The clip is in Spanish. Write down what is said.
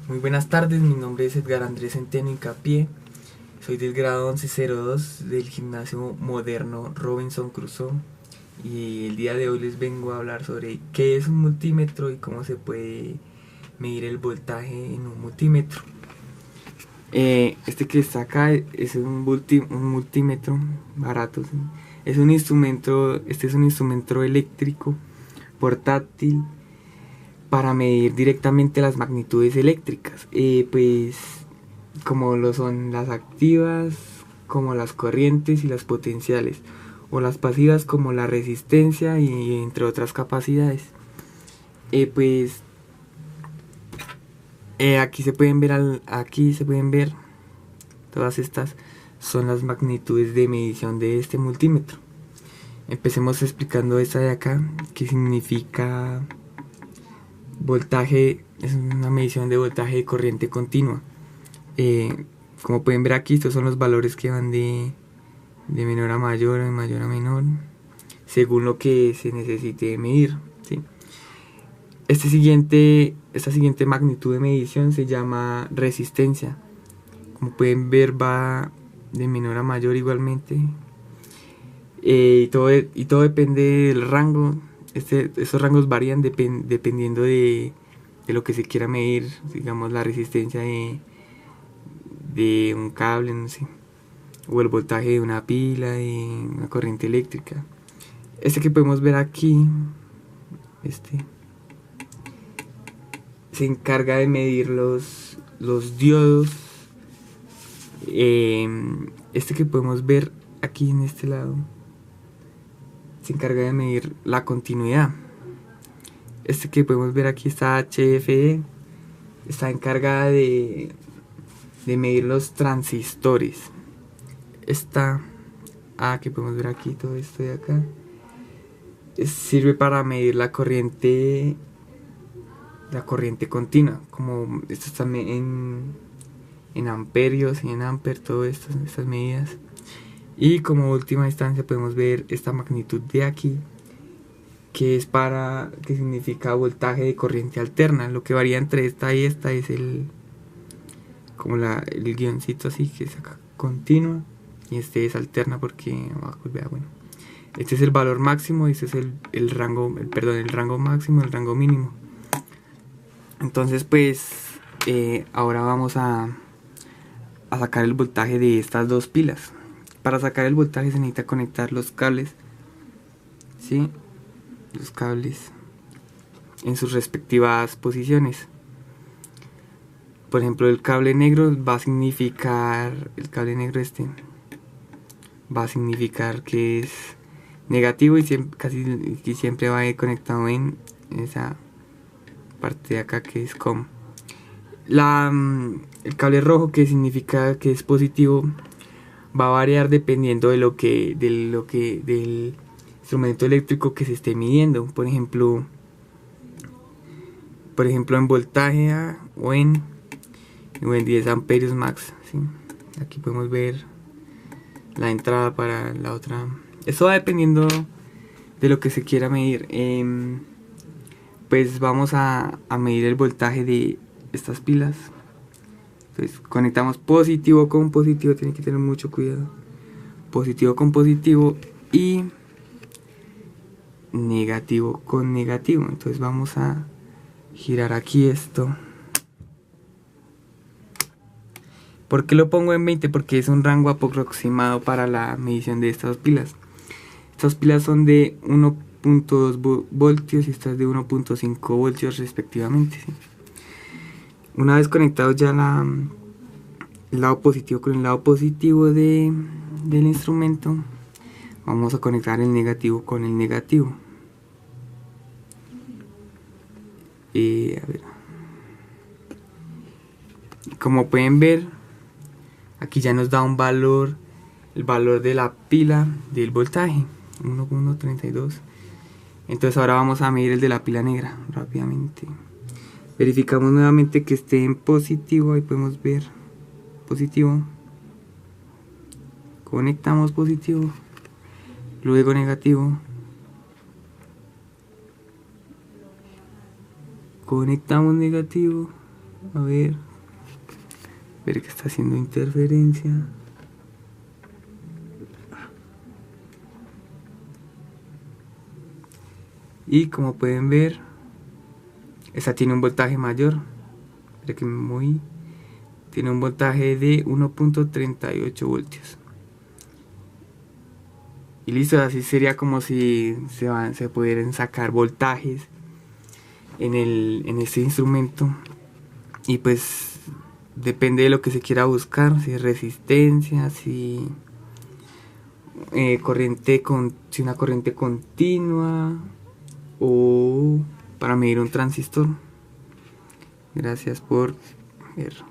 Muy buenas tardes, mi nombre es Edgar Andrés Centeno Incapié, soy del grado 1102 del gimnasio moderno Robinson Crusoe y el día de hoy les vengo a hablar sobre qué es un multímetro y cómo se puede medir el voltaje en un multímetro. Este que está acá es un multímetro barato, ¿sí? Este es un instrumento eléctrico portátil para medir directamente las magnitudes eléctricas, pues como lo son las activas, como las corrientes y las potenciales, o las pasivas como la resistencia y entre otras capacidades. Pues aquí se pueden ver todas estas son las magnitudes de medición de este multímetro. Empecemos explicando esta de acá, que significa voltaje. Es una medición de voltaje de corriente continua. Como pueden ver aquí, estos son los valores que van de menor a mayor, de mayor a menor, según lo que se necesite medir, ¿sí? Esta siguiente magnitud de medición se llama resistencia. Como pueden ver, va de menor a mayor igualmente. Y todo depende del rango. Estos rangos varían dependiendo de lo que se quiera medir. Digamos, la resistencia de un cable, no sé, o el voltaje de una pila, de una corriente eléctrica. Este que podemos ver aquí, se encarga de medir los diodos. Este que podemos ver aquí en este lado se encarga de medir la continuidad. Este que podemos ver aquí está HFE, está encargada de medir los transistores. Esta que podemos ver aquí, todo esto de acá, sirve para medir la corriente continua, como esto está en amperios y en amper, todas estas medidas. Y como última instancia podemos ver esta magnitud de aquí, que significa voltaje de corriente alterna. Lo que varía entre esta y esta es el guioncito así, que es acá continua, y este es alterna porque bueno, este es el valor máximo y este es el rango máximo, el rango mínimo. Entonces pues ahora vamos a sacar el voltaje de estas dos pilas. Para sacar el voltaje se necesita conectar los cables, ¿sí? Los cables en sus respectivas posiciones. Por ejemplo, el cable negro va a significar que es negativo y casi siempre va a ir conectado en esa parte de acá que es COM. El cable rojo, que significa que es positivo, va a variar dependiendo del instrumento eléctrico que se esté midiendo. Por ejemplo en voltaje o en 10 amperios max, ¿sí? Aquí podemos ver la entrada para la otra. Eso va dependiendo de lo que se quiera medir. Pues vamos a medir el voltaje de estas pilas. Entonces conectamos positivo con positivo, tienen que tener mucho cuidado. Positivo con positivo y negativo con negativo. Entonces vamos a girar aquí esto. ¿Por qué lo pongo en 20? Porque es un rango aproximado para la medición de estas pilas. Estas pilas son de 1.2 voltios y estas de 1.5 voltios respectivamente, ¿sí? Una vez conectados ya el lado positivo con el lado positivo del instrumento, vamos a conectar el negativo con el negativo. A ver. Como pueden ver, aquí ya nos da un valor, el valor de la pila del voltaje, 1.32. Entonces ahora vamos a medir el de la pila negra rápidamente. Verificamos nuevamente que esté en positivo, ahí podemos ver positivo. Conectamos positivo, luego negativo. Conectamos negativo A ver que está haciendo interferencia. Y como pueden ver, esta tiene un voltaje mayor. Espera que me moví. Tiene un voltaje de 1.38 voltios. Y listo, así sería como si se pudieran sacar voltajes en este instrumento. Y pues depende de lo que se quiera buscar, si es resistencia, si si una corriente continua, o para medir un transistor. Gracias por ver.